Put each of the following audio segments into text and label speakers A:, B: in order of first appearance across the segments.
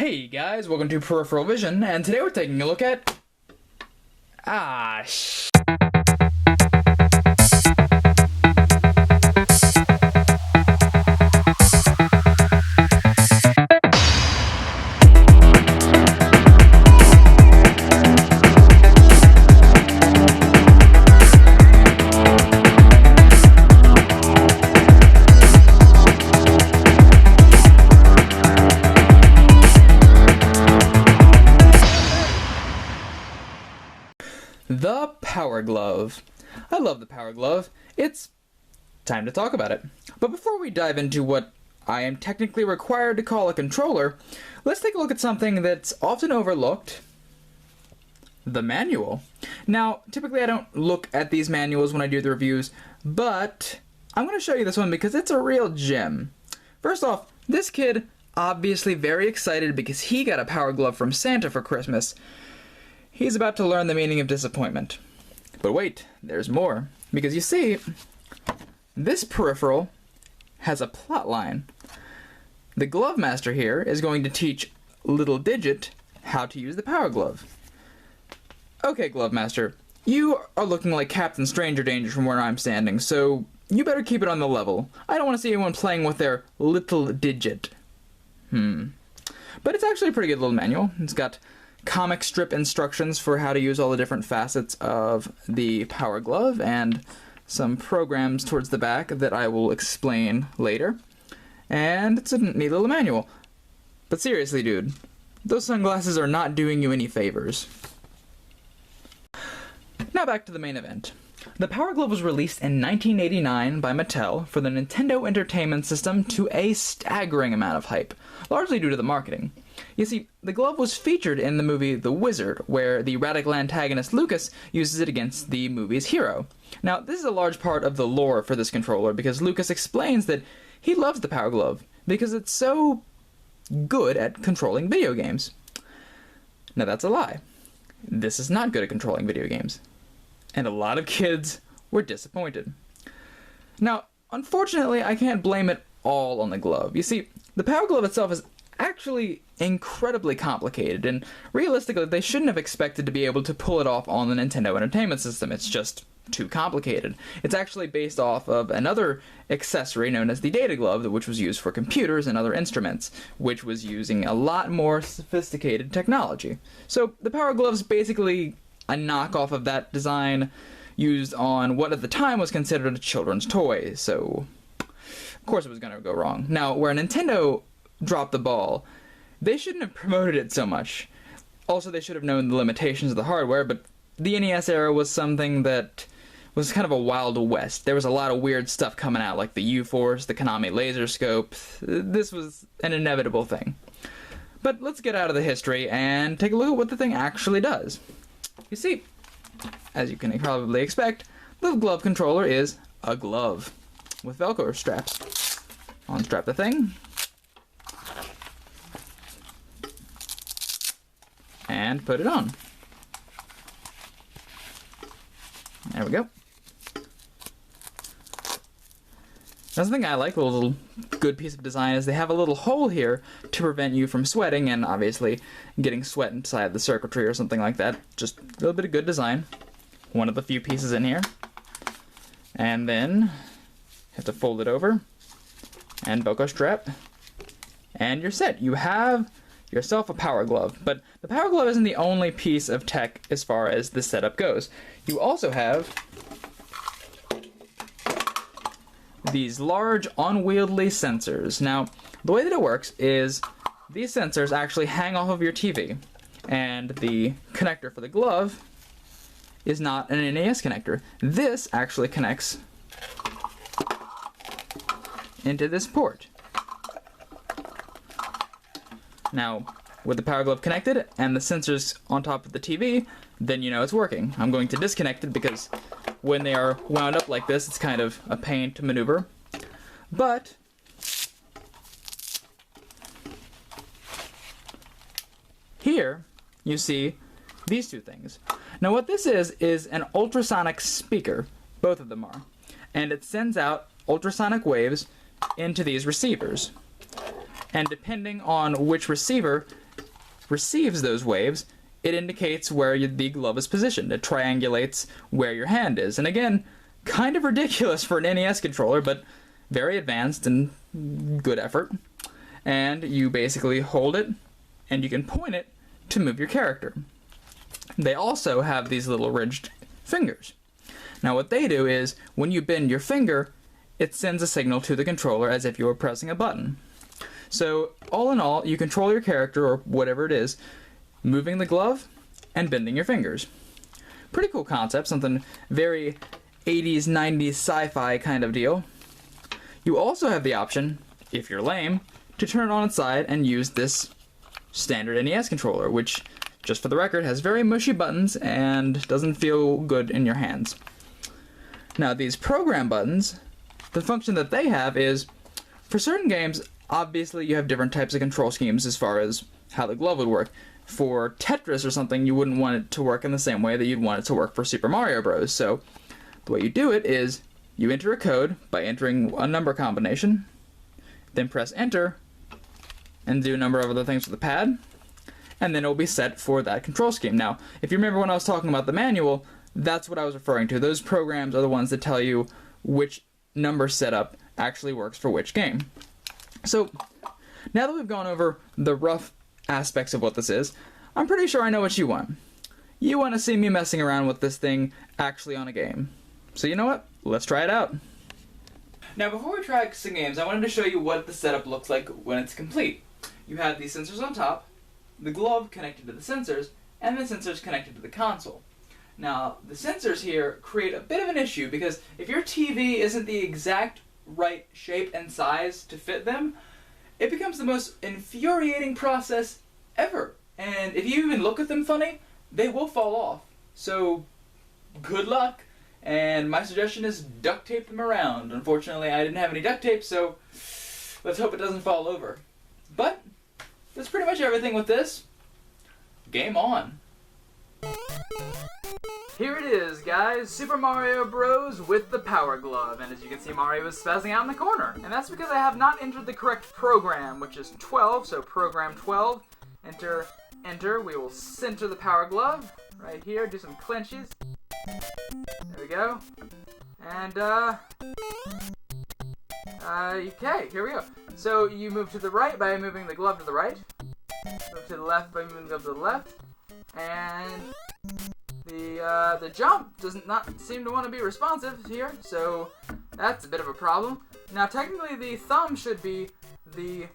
A: Hey guys, welcome to Peripheral Vision, and today we're taking a look at... The Power Glove. I love the Power Glove. It's time to talk about it. But before we dive into what I am technically required to call a controller, let's take a look at something that's often overlooked. The manual. Now, typically I don't look at these manuals when I do the reviews, but I'm going to show you this one because it's a real gem. First off, this kid obviously very excited because he got a Power Glove from Santa for Christmas. He's about to learn the meaning of disappointment. But wait, there's more. Because you see, this peripheral has a plot line. The glove master here is going to teach little Digit how to use the Power Glove. Okay, glove master, you are looking like Captain Stranger Danger from where I'm standing, so you better keep it on the level. I don't want to see anyone playing with their little Digit. But it's actually a pretty good little manual. It's got comic strip instructions for how to use all the different facets of the Power Glove and some programs towards the back that I will explain later. And it's a neat little manual. But seriously, dude, those sunglasses are not doing you any favors. Now back to the main event. The Power Glove was released in 1989 by Mattel for the Nintendo Entertainment System to a staggering amount of hype, largely due to the marketing. You see, the glove was featured in the movie The Wizard, where the radical antagonist Lucas uses it against the movie's hero. Now, this is a large part of the lore for this controller, because Lucas explains that he loves the Power Glove because it's so good at controlling video games. Now, that's a lie. This is not good at controlling video games. And a lot of kids were disappointed. Now, unfortunately, I can't blame it all on the glove. You see, the Power Glove itself is actually incredibly complicated, and realistically, they shouldn't have expected to be able to pull it off on the Nintendo Entertainment System. It's just too complicated. It's actually based off of another accessory known as the Data Glove, which was used for computers and other instruments, which was using a lot more sophisticated technology. So the Power Glove's basically a knockoff of that design used on what at the time was considered a children's toy, so of course it was going to go wrong. Now, where Nintendo dropped the ball, they shouldn't have promoted it so much. Also, they should have known the limitations of the hardware, but the NES era was something that was kind of a wild west. There was a lot of weird stuff coming out, like the U-Force, the Konami Laser Scope. This was an inevitable thing. But let's get out of the history and take a look at what the thing actually does. You see, as you can probably expect, the glove controller is a glove with Velcro straps. Unstrap the thing. And put it on. There we go. That's the thing I like, a little good piece of design, is they have a little hole here to prevent you from sweating and obviously getting sweat inside the circuitry or something like that. Just a little bit of good design. One of the few pieces in here. And then you have to fold it over and Velcro strap. And you're set. You have yourself a Power Glove. But the Power Glove isn't the only piece of tech as far as the setup goes. You also have these large, unwieldy sensors. Now, the way that it works is these sensors actually hang off of your TV, and the connector for the glove is not an NES connector. This actually connects into this port. Now, with the Power Glove connected and the sensors on top of the TV, then you know it's working. I'm going to disconnect it because when they are wound up like this, it's kind of a pain to maneuver. But here you see these two things. Now what this is an ultrasonic speaker. Both of them are. And it sends out ultrasonic waves into these receivers. And depending on which receiver receives those waves, it indicates where the glove is positioned. It triangulates where your hand is. And again, kind of ridiculous for an NES controller, but very advanced and good effort. And you basically hold it, and you can point it to move your character. They also have these little ridged fingers. Now what they do is, when you bend your finger, it sends a signal to the controller as if you were pressing a button. So, all in all, you control your character, or whatever it is, moving the glove and bending your fingers. Pretty cool concept, something very 80s, 90s sci-fi kind of deal. You also have the option, if you're lame, to turn it on its side and use this standard NES controller, which, just for the record, has very mushy buttons and doesn't feel good in your hands. Now, these program buttons, the function that they have is, for certain games, obviously you have different types of control schemes as far as how the glove would work. For Tetris or something, you wouldn't want it to work in the same way that you'd want it to work for Super Mario Bros. So, the way you do it is, you enter a code by entering a number combination, then press enter, and do a number of other things with the pad, and then it will be set for that control scheme. Now, if you remember when I was talking about the manual, that's what I was referring to. Those programs are the ones that tell you which number setup actually works for which game. So, now that we've gone over the rough aspects of what this is, I'm pretty sure I know what you want. You want to see me messing around with this thing actually on a game. So you know what? Let's try it out. Now before we try some games, I wanted to show you what the setup looks like when it's complete. You have these sensors on top, the glove connected to the sensors, and the sensors connected to the console. Now, the sensors here create a bit of an issue because if your TV isn't the exact right shape and size to fit them, it becomes the most infuriating process ever. And if you even look at them funny, they will fall off. So, good luck. And my suggestion is duct tape them around. Unfortunately, I didn't have any duct tape, so let's hope it doesn't fall over. But that's pretty much everything with this. Game on. Here it is, guys. Super Mario Bros. With the Power Glove. And as you can see, Mario is spazzing out in the corner. And that's because I have not entered the correct program, which is 12. So program 12. Enter, enter. We will center the Power Glove right here. Do some clinches. There we go. And, okay, here we go. So you move to the right by moving the glove to the right. Move to the left by moving the glove to the left. And the jump does not seem to want to be responsive here, so that's a bit of a problem. Now, technically, the thumb should be the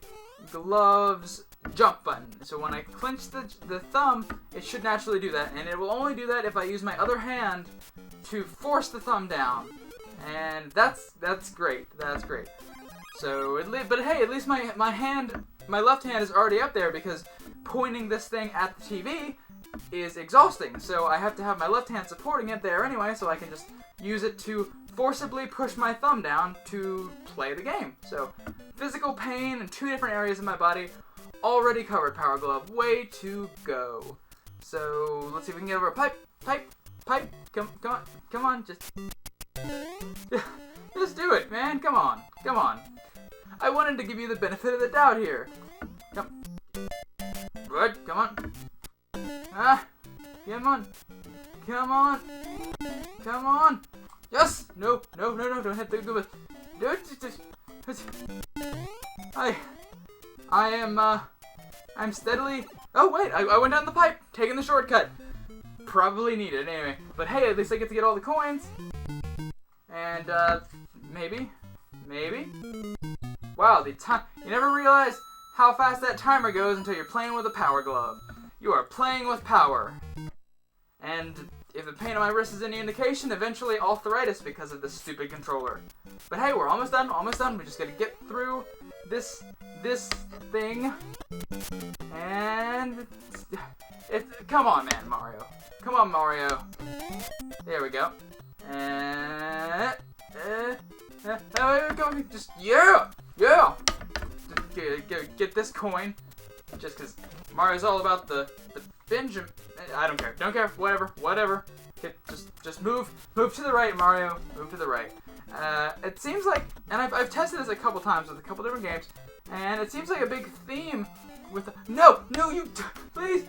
A: glove's jump button. So when I clench the thumb, it should naturally do that, and it will only do that if I use my other hand to force the thumb down. And that's great. That's great. So, but hey, at least my left hand is already up there because pointing this thing at the TV is exhausting. So I have to have my left hand supporting it there anyway, so I can just use it to forcibly push my thumb down to play the game. So physical pain in 2 different areas of my body, already covered, Power Glove. Way to go. So let's see if we can get over a pipe. Come on, just do it, man. Come on. I wanted to give you the benefit of the doubt here. Good, come on. Come on. Yes! No, don't hit the good. I'm steadily... Oh, wait, I went down the pipe, taking the shortcut. Probably needed anyway. But hey, at least I get to get all the coins. And, maybe. Wow, the time... You never realize how fast that timer goes until you're playing with a Power Glove. You are playing with power. And if the pain on my wrist is any indication, eventually arthritis because of this stupid controller. But hey, we're almost done. We just gotta get through this thing. And come on, man, Mario. Come on, Mario. There we go. And just yeah. Just get this coin. Just because Mario's all about the Benjamin. I don't care. Whatever. Just move to the right, Mario. Move to the right. It seems like, and I've tested this a couple times with a couple different games, and it seems like a big theme with the... No, you... Please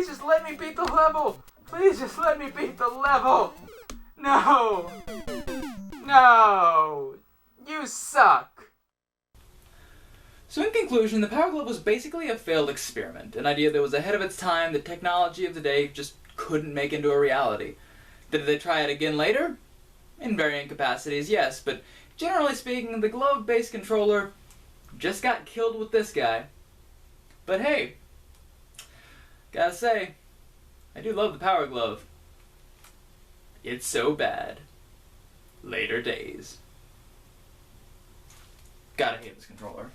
A: just let me beat the level. Please just let me beat the level. No. No. You suck. So in conclusion, the Power Glove was basically a failed experiment, an idea that was ahead of its time, the technology of the day just couldn't make into a reality. Did they try it again later? In varying capacities, yes, but generally speaking, the glove-based controller just got killed with this guy. But hey, gotta say, I do love the Power Glove. It's so bad. Later days. Gotta hate this controller.